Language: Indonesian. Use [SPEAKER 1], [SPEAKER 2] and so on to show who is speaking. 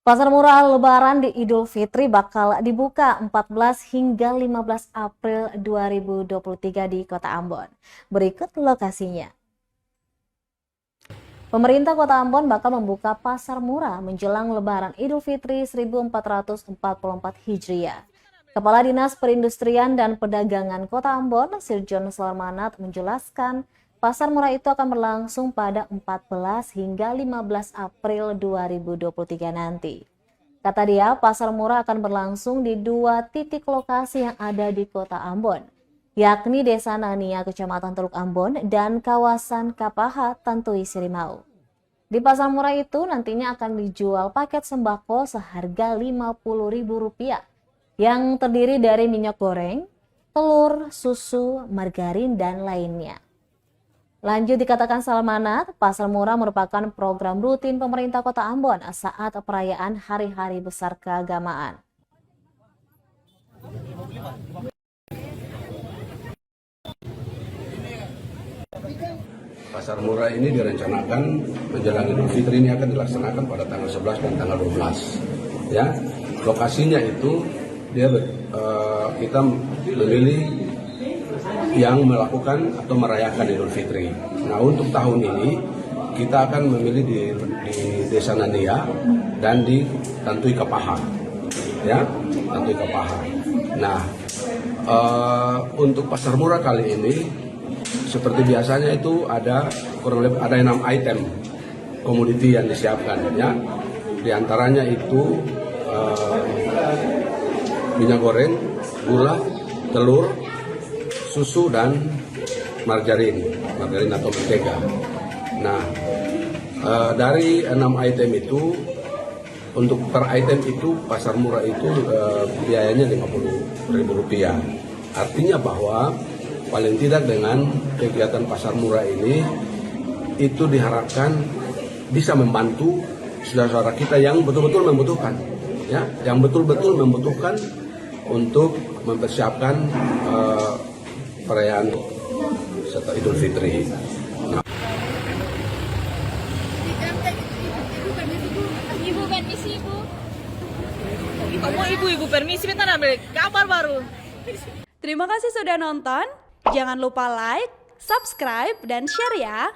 [SPEAKER 1] Pasar murah Lebaran di Idul Fitri bakal dibuka 14 hingga 15 April 2023 di Kota Ambon. Berikut lokasinya. Pemerintah Kota Ambon bakal membuka pasar murah menjelang Lebaran Idul Fitri 1444 Hijriah. Kepala Dinas Perindustrian dan Perdagangan Kota Ambon, Sirjon Salmanat menjelaskan, pasar murah itu akan berlangsung pada 14 hingga 15 April 2023 nanti. Kata dia, pasar murah akan berlangsung di 2 titik lokasi yang ada di Kota Ambon, yakni Desa Nania, Kecamatan Teluk Ambon, dan kawasan Kapaha, Tantui Sirimau. Di pasar murah itu nantinya akan dijual paket sembako seharga Rp50.000 yang terdiri dari minyak goreng, telur, susu, margarin, dan lainnya. Lanjut dikatakan Salmanat, pasar murah merupakan program rutin pemerintah Kota Ambon saat perayaan hari-hari besar keagamaan.
[SPEAKER 2] Pasar murah ini direncanakan menjelang Idul Fitri ini akan dilaksanakan pada tanggal 11 dan tanggal 12. Ya, lokasinya itu kita memilih yang melakukan atau merayakan Idul Fitri. Nah, untuk tahun ini kita akan memilih di Desa Nania dan di Tantui Kapaha. Ya, Tantui Kapaha. Nah, untuk pasar murah kali ini seperti biasanya itu ada kurang lebih ada 6 item komoditi yang disiapkan, ya. Di antaranya itu minyak goreng, gula, telur, susu, dan margarin atau mentega. Nah, dari 6 item itu, untuk per item itu pasar murah itu biayanya Rp50.000. Artinya bahwa paling tidak dengan kegiatan pasar murah ini itu diharapkan bisa membantu saudara-saudara kita yang betul-betul membutuhkan, ya, yang betul-betul membutuhkan untuk mempersiapkan perayaan setelah Idul Fitri.
[SPEAKER 3] Ibu permisi, Ibu. Ibu permisi, bentar ambil kabar baru.
[SPEAKER 4] Terima kasih sudah nonton. Jangan lupa like, subscribe, dan share ya.